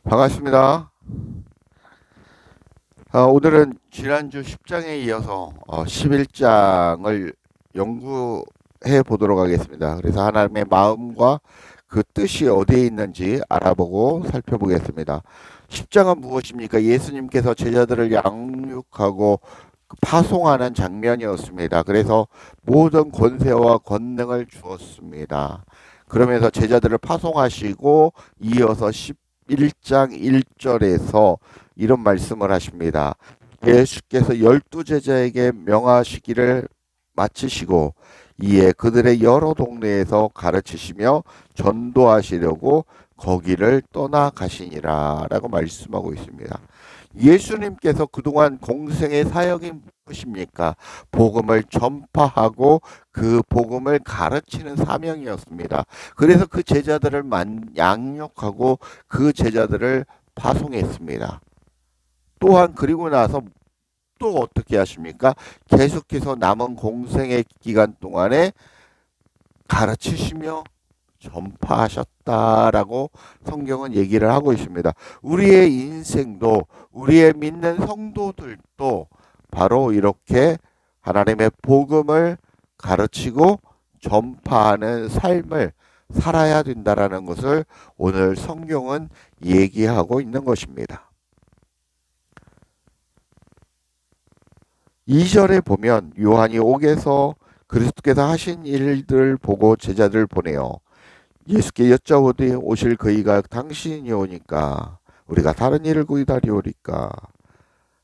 반갑습니다. 오늘은 지난주 10장에 이어서 11장을 연구해 보도록 하겠습니다. 그래서 하나님의 마음과 그 뜻이 어디에 있는지 알아보고 살펴보겠습니다. 10장은 무엇입니까? 예수님께서 제자들을 양육하고 파송하는 장면이었습니다. 그래서 모든 권세와 권능을 주었습니다. 그러면서 제자들을 파송하시고 이어서 11장 1절에서 이런 말씀을 하십니다. 예수께서 12제자에게 명하시기를 마치시고 이에 그들의 여러 동네에서 가르치시며 전도하시려고 거기를 떠나가시니라 라고 말씀하고 있습니다. 예수님께서 그동안 공생의 사역이 무엇입니까? 복음을 전파하고 그 복음을 가르치는 사명이었습니다. 그래서 그 제자들을 양육하고 그 제자들을 파송했습니다. 또한 그리고 나서 또 어떻게 하십니까? 계속해서 남은 공생의 기간 동안에 가르치시며 전파하셨다라고 성경은 얘기를 하고 있습니다. 우리의 인생도 우리의 믿는 성도들도 바로 이렇게 하나님의 복음을 가르치고 전파하는 삶을 살아야 된다라는 것을 오늘 성경은 얘기하고 있는 것입니다. 2절에 보면 요한이 옥에서 그리스도께서 하신 일들 보고 제자들을 보내요. 예수께 여짜오되 오실 그이가 당신이 오니까 우리가 다른 일을 구이다리오리까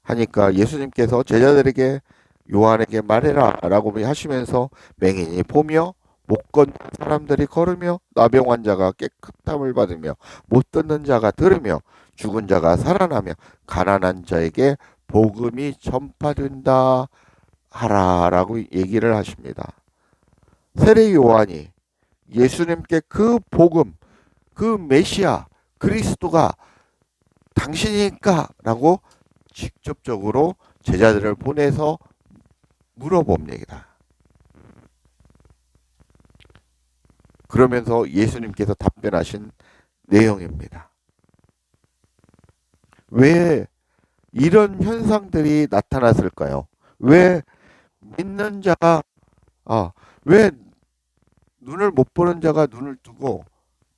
하니까 예수님께서 제자들에게 요한에게 말해라 라고 하시면서 맹인이 보며 못 걷는 사람들이 걸으며 나병 환자가 깨끗함을 받으며 못 듣는 자가 들으며 죽은 자가 살아나며 가난한 자에게 복음이 전파된다 하라라고 얘기를 하십니다. 세례 요한이 예수님께 그 복음, 그 메시아, 그리스도가 당신이니까 라고 직접적으로 제자들을 보내서 물어봅니다. 그러면서 예수님께서 답변하신 내용입니다. 왜 이런 현상들이 나타났을까요? 왜 믿는 자가, 왜 눈을 못 보는 자가 눈을 뜨고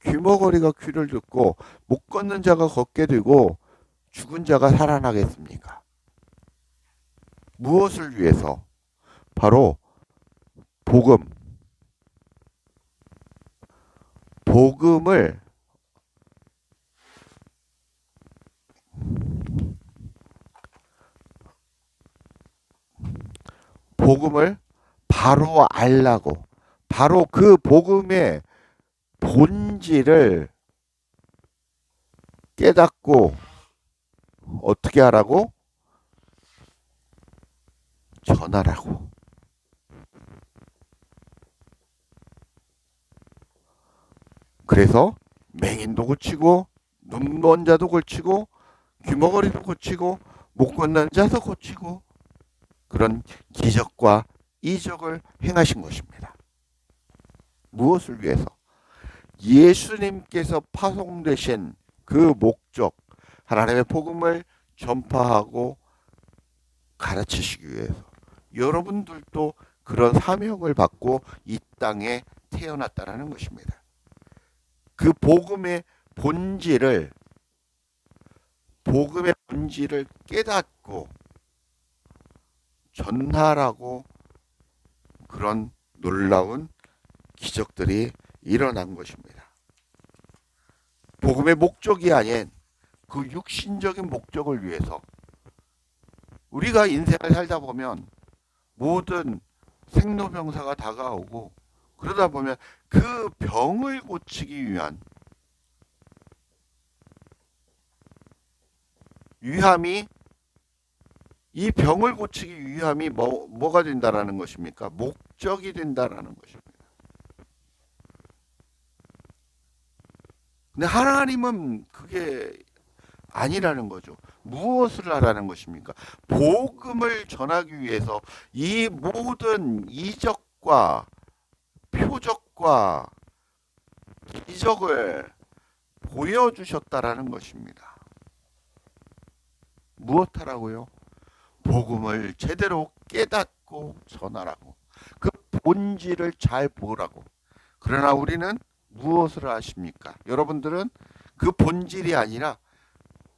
귀머거리가 귀를 듣고 못 걷는 자가 걷게 되고 죽은 자가 살아나겠습니까? 무엇을 위해서? 바로 복음, 복음을 복음을 바로 알라고, 바로 그 복음의 본질을 깨닫고 어떻게 하라고? 전하라고. 그래서 맹인도 고치고 눈먼 자도 고치고 귀머거리도 고치고 못 걷는 자도 고치고 그런 기적과 이적을 행하신 것입니다. 무엇을 위해서? 예수님께서 파송되신 그 목적, 하나님의 복음을 전파하고 가르치시기 위해서 여러분들도 그런 사명을 받고 이 땅에 태어났다는 것입니다. 그 복음의 본질을 깨닫고 전하라고 그런 놀라운 기적들이 일어난 것입니다. 복음의 목적이 아닌 그 육신적인 목적을 위해서 우리가 인생을 살다 보면 모든 생로병사가 다가오고 그러다 보면 그 병을 고치기 위한 위함이 이 병을 고치기 위함이 뭐가 된다라는 것입니까? 목적이 된다라는 것입니다. 근데 하나님은 그게 아니라는 거죠. 무엇을 하라는 것입니까? 복음을 전하기 위해서 이 모든 이적과 표적과 기적을 보여주셨다라는 것입니다. 무엇하라고요? 복음을 제대로 깨닫고 전하라고. 그 본질을 잘 보라고. 그러나 우리는 무엇을 아십니까? 여러분들은 그 본질이 아니라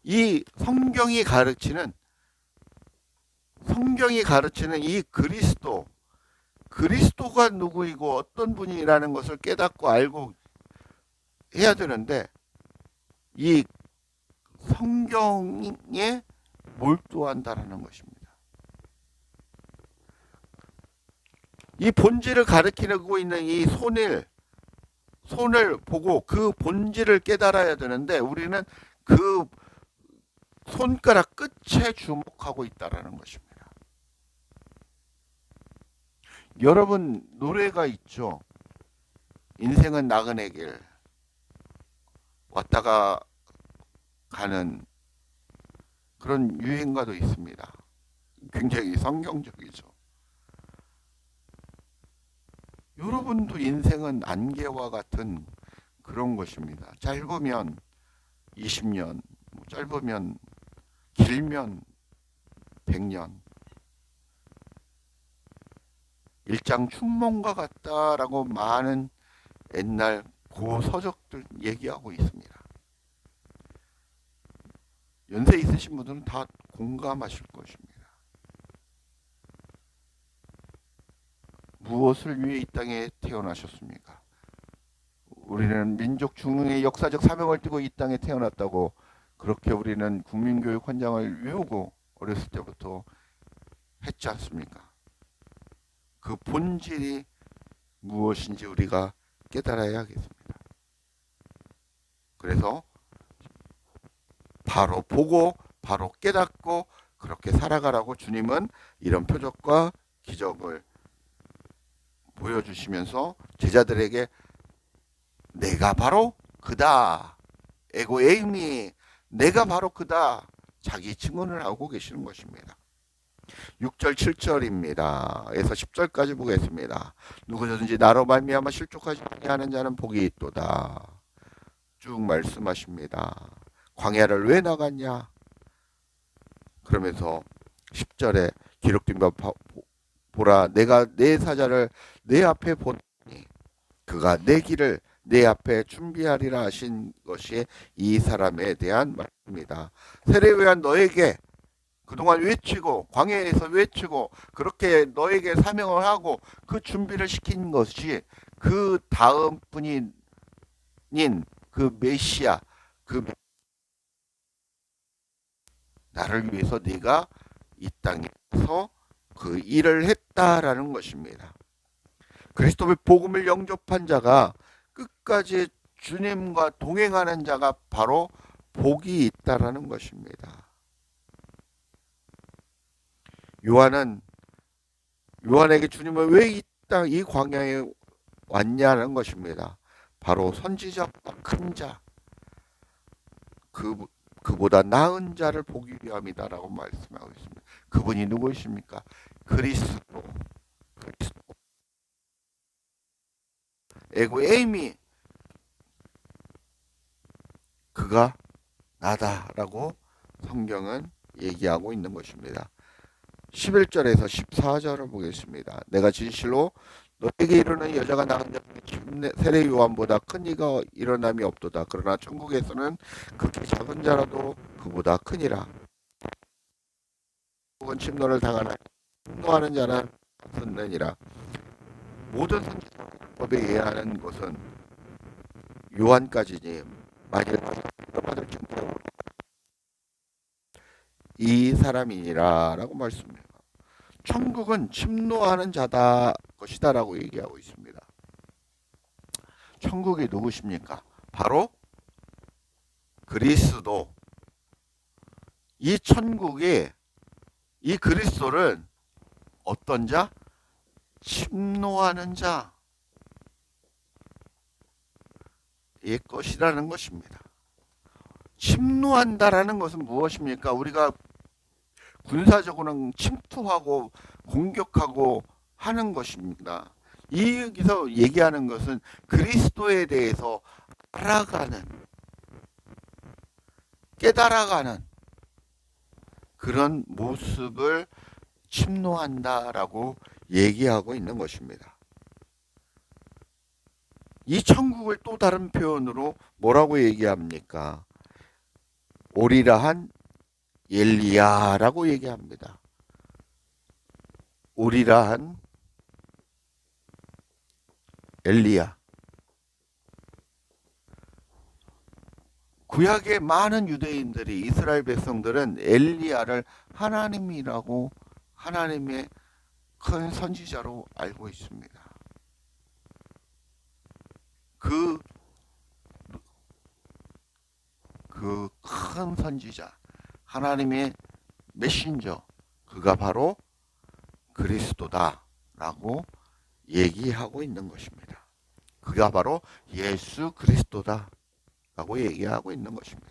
이 성경이 가르치는 이 그리스도가 누구이고 어떤 분이라는 것을 깨닫고 알고 해야 되는데 이 성경에 몰두한다라는 것입니다. 이 본질을 가리키고 있는 이 손을 보고 그 본질을 깨달아야 되는데 우리는 그 손가락 끝에 주목하고 있다라는 것입니다. 여러분 노래가 있죠. 인생은 나그네 길 왔다가 가는 그런 유행가도 있습니다. 굉장히 성경적이죠. 여러분도 인생은 안개와 같은 그런 것입니다. 짧으면 20년, 짧으면 길면 100년. 일장춘몽과 같다라고 많은 옛날 고서적들 얘기하고 있습니다. 연세 있으신 분들은 다 공감하실 것입니다. 무엇을 위해 이 땅에 태어나셨습니까? 우리는 민족 중흥의 역사적 사명을 띠고 이 땅에 태어났다고 그렇게 우리는 국민교육 헌장을 외우고 어렸을 때부터 했지 않습니까? 그 본질이 무엇인지 우리가 깨달아야 하겠습니다. 그래서 바로 보고 바로 깨닫고 그렇게 살아가라고 주님은 이런 표적과 기적을 보여주시면서 제자들에게 내가 바로 그다. 에고 에이미 내가 바로 그다. 자기 증언을 하고 계시는 것입니다. 6절 7절입니다. 에서 10절까지 보겠습니다. 누구든지 나로 말미암아 실족하지 아니하는 자는 복이 있도다. 쭉 말씀하십니다. 광야를 왜 나갔냐? 그러면서 10절에 기록된 바 보라 내가 내 사자를 내 앞에 보니 그가 내 길을 내 앞에 준비하리라 하신 것이 이 사람에 대한 말입니다. 세례요한 너에게 그동안 외치고 광야에서 외치고 그렇게 너에게 사명을 하고 그 준비를 시킨 것이 그 다음 분인 그 메시아 그 나를 위해서 네가 이 땅에서 그 일을 했다라는 것입니다. 그리스도의 복음을 영접한 자가 끝까지 주님과 동행하는 자가 바로 복이 있다라는 것입니다. 요한에게 주님은 왜 이 광야에 왔냐는 것입니다. 바로 선지자보다 큰 자, 그보다 나은 자를 보기 위함이다라고 말씀하고 있습니다. 그분이 누구이십니까? 그리스도. 에고 에이미 그가 나다라고 성경은 얘기하고 있는 것입니다. 11절에서 14절을 보겠습니다. 내가 진실로 너에게 이르는 여자가 낳은 자 중에 세례 요한보다 큰 이가 일어남이 없도다. 그러나 천국에서는 극히 작은 자라도 그보다 크니라. 혹은 침노를 당하나 침노하는 자는 없느니라. 모든 선지자법에 의하는 것은 요한까지니 만일 받을 정도로 이 사람이니라 라고 말씀해요. 천국은 침노하는 자다 것이다 라고 얘기하고 있습니다. 천국이 누구십니까? 바로 그리스도. 이 천국에 이 그리스도는 어떤 자? 침노하는 자의 것이라는 것입니다. 침노한다라는 것은 무엇입니까? 우리가 군사적으로는 침투하고 공격하고 하는 것입니다. 여기서 얘기하는 것은 그리스도에 대해서 알아가는 깨달아가는 그런 모습을 침노한다라고 얘기하고 있는 것입니다. 이 천국을 또 다른 표현으로 뭐라고 얘기합니까? 오리라한 엘리야라고 얘기합니다. 오리라한 엘리야. 구약의 많은 유대인들이 이스라엘 백성들은 엘리야를 하나님이라고 하나님의 큰 선지자로 알고 있습니다. 그 큰 선지자, 하나님의 메신저, 그가 바로 그리스도다라고 얘기하고 있는 것입니다. 그가 바로 예수 그리스도다라고 얘기하고 있는 것입니다.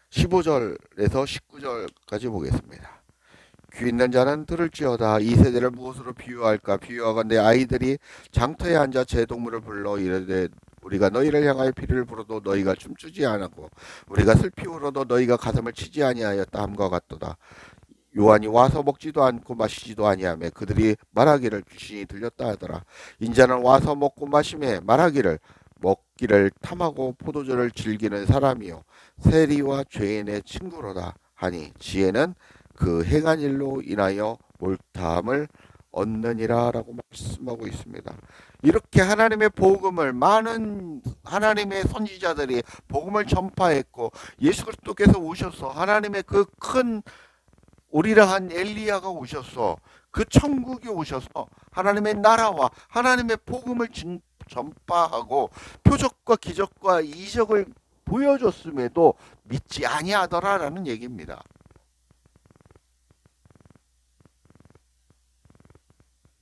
15절에서 19절까지 보겠습니다. 귀 있는 자는 들을지어다. 이 세대를 무엇으로 비유할까? 비유하건대 아이들이 장터에 앉아 제 동물을 불러 이르되 우리가 너희를 향하여 피를 불어도 너희가 춤추지 않았고 우리가 슬피 울어도 너희가 가슴을 치지 아니하였다 함과 같도다. 요한이 와서 먹지도 않고 마시지도 아니하며 그들이 말하기를 귀신이 들렸다 하더라. 인자는 와서 먹고 마시며 말하기를 먹기를 탐하고 포도주를 즐기는 사람이요 세리와 죄인의 친구로다 하니 지혜는 그 행한 일로 인하여 몰타함을 얻느니라 라고 말씀하고 있습니다. 이렇게 하나님의 복음을 많은 하나님의 선지자들이 복음을 전파했고 예수 그리스도께서 오셔서 하나님의 그 큰 오리라한 엘리야가 오셔서 그 천국이 오셔서 하나님의 나라와 하나님의 복음을 전파하고 표적과 기적과 이적을 보여줬음에도 믿지 아니하더라라는 얘기입니다.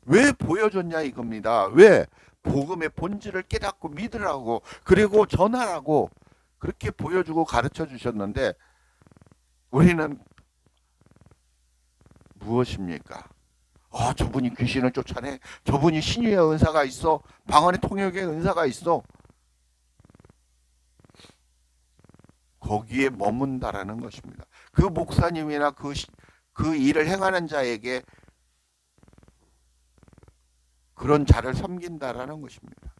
왜 보여줬냐 이겁니다. 왜? 복음의 본질을 깨닫고 믿으라고 그리고 전하라고 그렇게 보여주고 가르쳐 주셨는데 우리는 무엇입니까? 저분이 귀신을 쫓아내. 저분이 신유의 은사가 있어. 방언의 통역의 은사가 있어. 거기에 머문다라는 것입니다. 그 목사님이나 그 일을 행하는 자에게 그런 자를 섬긴다라는 것입니다.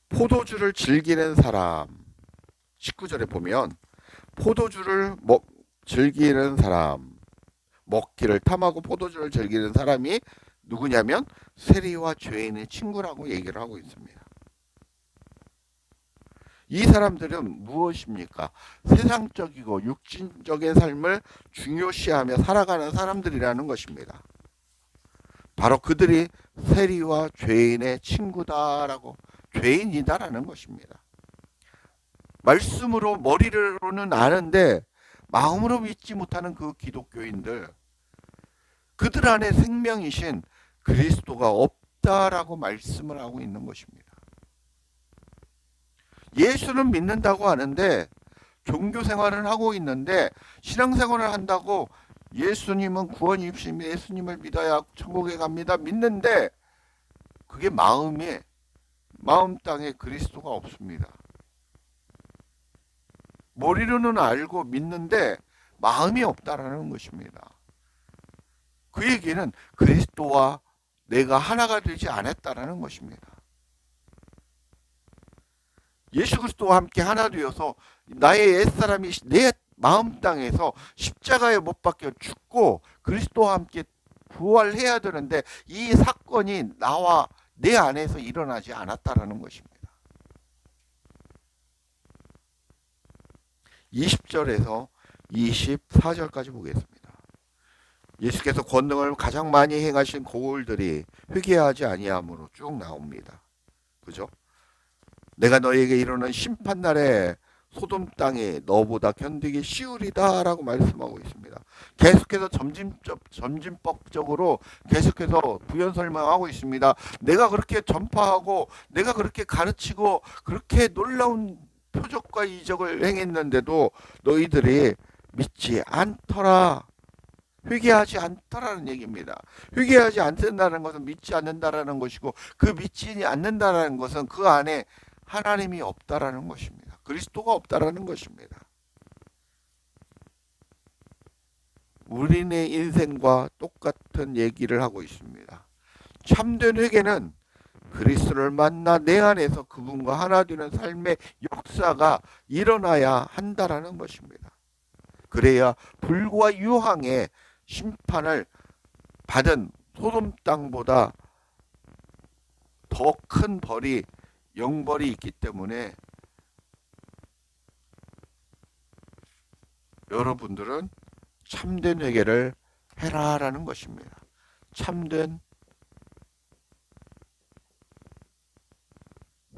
포도주를 즐기는 사람 19절에 보면 포도주를 즐기는 사람 먹기를 탐하고 포도주를 즐기는 사람이 누구냐면 세리와 죄인의 친구라고 얘기를 하고 있습니다. 이 사람들은 무엇입니까? 세상적이고 육신적인 삶을 중요시하며 살아가는 사람들이라는 것입니다. 바로 그들이 세리와 죄인의 친구다라고 죄인이다라는 것입니다. 말씀으로 머리로는 아는데 마음으로 믿지 못하는 그 기독교인들 그들 안에 생명이신 그리스도가 없다라고 말씀을 하고 있는 것입니다. 예수는 믿는다고 하는데 종교 생활을 하고 있는데 신앙생활을 한다고 예수님은 구원이 있으면 예수님을 믿어야 천국에 갑니다. 믿는데 그게 마음 땅에 그리스도가 없습니다. 머리로는 알고 믿는데 마음이 없다라는 것입니다. 그 얘기는 그리스도와 내가 하나가 되지 않았다라는 것입니다. 예수 그리스도와 함께 하나 되어서 나의 옛사람이 내 마음 땅에서 십자가에 못 박혀 죽고 그리스도와 함께 부활해야 되는데 이 사건이 나와 내 안에서 일어나지 않았다라는 것입니다. 20절에서 24절까지 보겠습니다. 예수께서 권능을 가장 많이 행하신 고울들이 회개하지 아니함으로 쭉 나옵니다. 그죠? 내가 너에게 이르는 심판날에 소돔 땅이 너보다 견디기 쉬우리다 라고 말씀하고 있습니다. 계속해서 점진법적으로 계속해서 부연 설명하고 있습니다. 내가 그렇게 전파하고 내가 그렇게 가르치고 그렇게 놀라운 표적과 이적을 행했는데도 너희들이 믿지 않더라. 회개하지 않다라는 얘기입니다. 회개하지 않는다는 것은 믿지 않는다라는 것이고, 그 믿지 않는다라는 것은 그 안에 하나님이 없다라는 것입니다. 그리스도가 없다라는 것입니다. 우리네 인생과 똑같은 얘기를 하고 있습니다. 참된 회개는 그리스도를 만나 내 안에서 그분과 하나 되는 삶의 역사가 일어나야 한다라는 것입니다. 그래야 불과 유황의 심판을 받은 소돔 땅보다 더 큰 벌이, 영벌이 있기 때문에 여러분들은 참된 회개를 해라라는 것입니다. 참된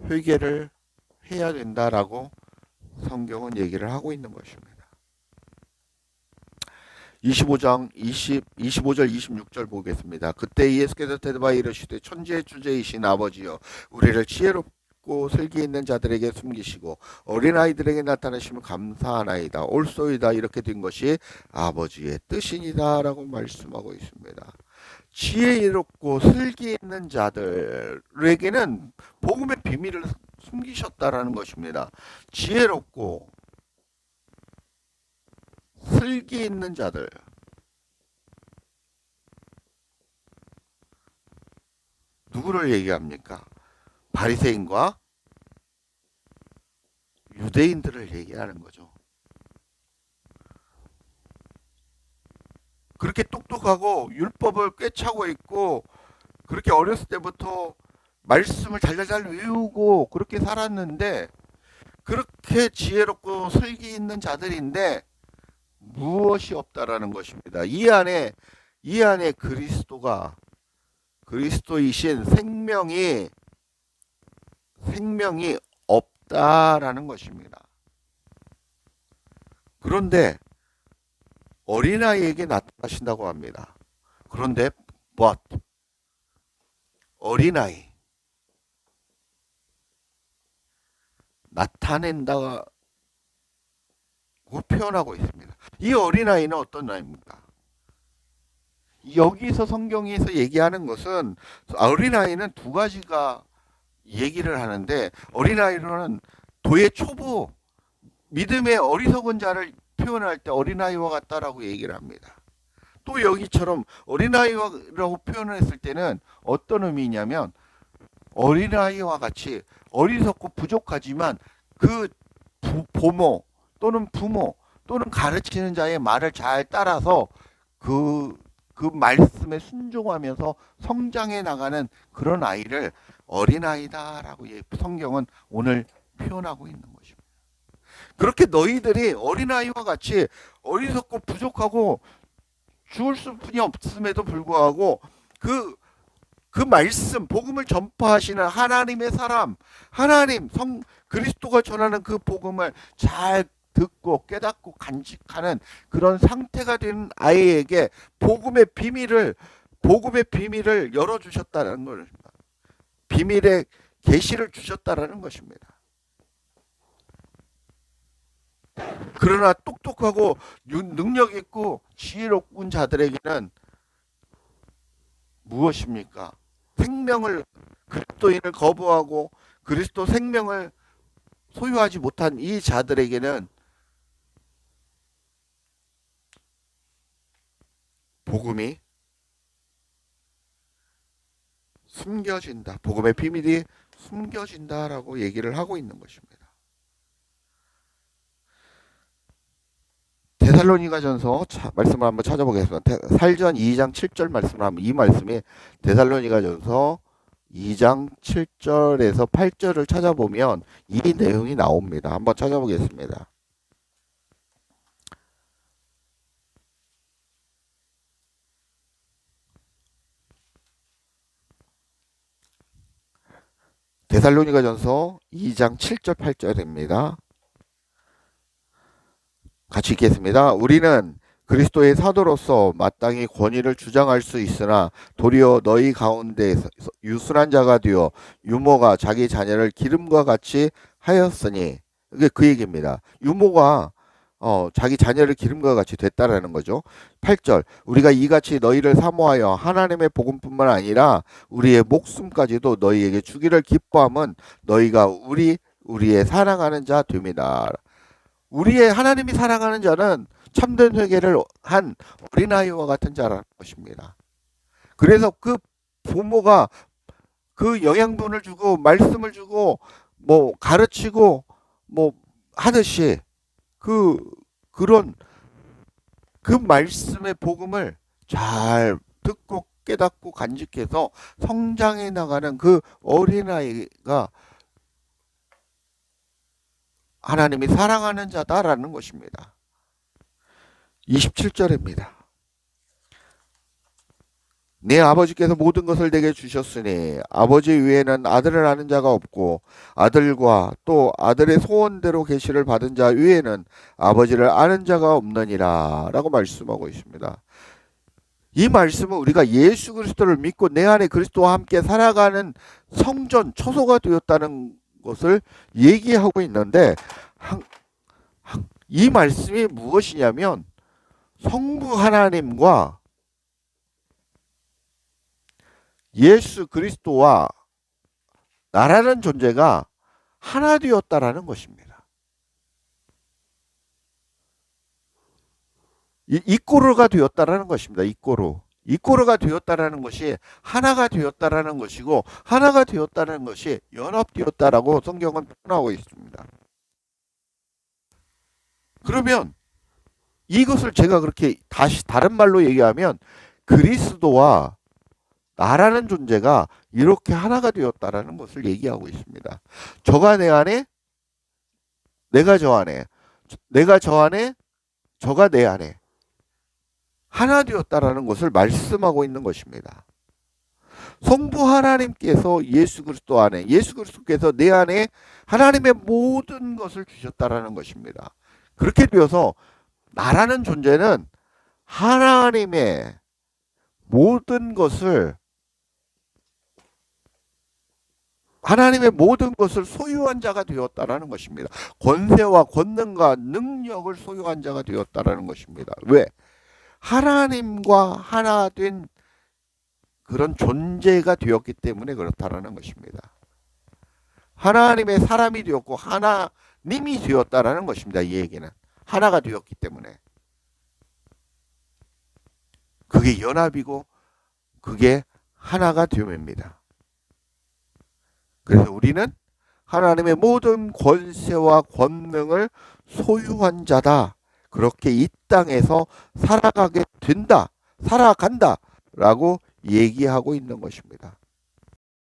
회개를 해야 된다라고 성경은 얘기를 하고 있는 것입니다. 25절 26절 보겠습니다. 그때 예수께서 대답하여 이르시되 천지의 주제이신 아버지여, 우리를 지혜롭고 슬기 있는 자들에게 숨기시고 어린아이들에게 나타내시면 감사하나이다. 옳소이다. 이렇게 된 것이 아버지의 뜻이니라 라고 말씀하고 있습니다. 지혜롭고 슬기 있는 자들에게는 복음의 비밀을 숨기셨다라는 것입니다. 지혜롭고 슬기 있는 자들, 누구를 얘기합니까? 바리새인과 유대인들을 얘기하는 거죠. 그렇게 똑똑하고 율법을 꿰차고 있고 그렇게 어렸을 때부터 말씀을 잘잘잘 외우고 그렇게 살았는데, 그렇게 지혜롭고 슬기 있는 자들인데 무엇이 없다라는 것입니다. 이 안에 그리스도이신 생명이 없다라는 것입니다. 그런데 어린아이에게 나타나신다고 합니다. 그런데 어린아이 나타낸다고 표현하고 있습니다. 이 어린아이는 어떤 아이입니까? 여기서 성경에서 얘기하는 것은, 어린아이는 두 가지가 얘기를 하는데, 어린아이로는 도의 초보, 믿음의 어리석은 자를 표현할 때 어린아이와 같다라고 얘기를 합니다. 또 여기처럼 어린아이라고 표현을 했을 때는 어떤 의미냐면, 어린아이와 같이 어리석고 부족하지만 그 부모 또는 가르치는 자의 말을 잘 따라서 그 말씀에 순종하면서 성장해 나가는 그런 아이를 어린아이다라고 성경은 오늘 표현하고 있는 것입니다. 그렇게 너희들이 어린아이와 같이 어리석고 부족하고 죽을 수뿐이 없음에도 불구하고 그 말씀, 복음을 전파하시는 하나님의 사람, 그리스도가 전하는 그 복음을 잘 듣고 깨닫고 간직하는 그런 상태가 된 아이에게 복음의 비밀을 열어주셨다는 것입니다. 비밀의 계시를 주셨다라는 것입니다. 그러나 똑똑하고 능력 있고 지혜로운 자들에게는 무엇입니까? 그리스도인을 거부하고 그리스도 생명을 소유하지 못한 이 자들에게는 복음이 숨겨진다. 복음의 비밀이 숨겨진다라고 얘기를 하고 있는 것입니다. 데살로니가전서 말씀을 한번 찾아보겠습니다. 살전 2장 7절 말씀을 하면, 이 말씀이 데살로니가전서 2장 7절에서 8절을 찾아보면 이 내용이 나옵니다. 한번 찾아보겠습니다. 데살로니가전서 2장 7절 8절입니다. 같이 읽겠습니다. 우리는 그리스도의 사도로서 마땅히 권위를 주장할 수 있으나 도리어 너희 가운데에서 유순한 자가 되어 유모가 자기 자녀를 기름과 같이 하였으니, 이게 그 얘기입니다. 유모가 자기 자녀를 기름과 같이 됐다라는 거죠. 8절. 우리가 이같이 너희를 사모하여 하나님의 복음뿐만 아니라 우리의 목숨까지도 너희에게 주기를 기뻐함은 너희가 우리의 사랑하는 자 됨이다. 우리의 하나님이 사랑하는 자는 참된 회개를 한 어린아이와 같은 자라는 것입니다. 그래서 그 부모가 그 영양분을 주고 말씀을 주고 뭐 가르치고 뭐 하듯이 그런 그 말씀의 복음을 잘 듣고 깨닫고 간직해서 성장해 나가는 그 어린아이가 하나님이 사랑하는 자다라는 것입니다. 27절입니다. 내 아버지께서 모든 것을 내게 주셨으니 아버지 외에는 아들을 아는 자가 없고 아들과 또 아들의 소원대로 계시를 받은 자 외에는 아버지를 아는 자가 없느니라 라고 말씀하고 있습니다. 이 말씀은 우리가 예수 그리스도를 믿고 내 안에 그리스도와 함께 살아가는 성전 초소가 되었다는 것을 얘기하고 있는데 이 말씀이 무엇이냐면 성부 하나님과 예수 그리스도와 나라는 존재가 하나 되었다라는 것입니다. 이꼬르가 되었다라는 것입니다. 이꼬르가 되었다라는 것이 하나가 되었다라는 것이고 하나가 되었다는 것이 연합되었다라고 성경은 표현하고 있습니다. 그러면 이것을 제가 그렇게 다시 다른 말로 얘기하면 그리스도와 나라는 존재가 이렇게 하나가 되었다라는 것을 얘기하고 있습니다. 저가 내 안에, 내가 저 안에, 내가 저 안에, 저가 내 안에 하나 되었다라는 것을 말씀하고 있는 것입니다. 성부 하나님께서 예수 그리스도 안에, 예수 그리스도께서 내 안에 하나님의 모든 것을 주셨다라는 것입니다. 그렇게 되어서 나라는 존재는 하나님의 모든 것을 소유한 자가 되었다라는 것입니다. 권세와 권능과 능력을 소유한 자가 되었다라는 것입니다. 왜? 하나님과 하나 된 그런 존재가 되었기 때문에 그렇다라는 것입니다. 하나님의 사람이 되었고 하나님이 되었다라는 것입니다. 이 얘기는 하나가 되었기 때문에 그게 연합이고 그게 하나가 됨입니다. 그래서 우리는 하나님의 모든 권세와 권능을 소유한 자다. 그렇게 이 땅에서 살아가게 된다. 살아간다. 라고 얘기하고 있는 것입니다.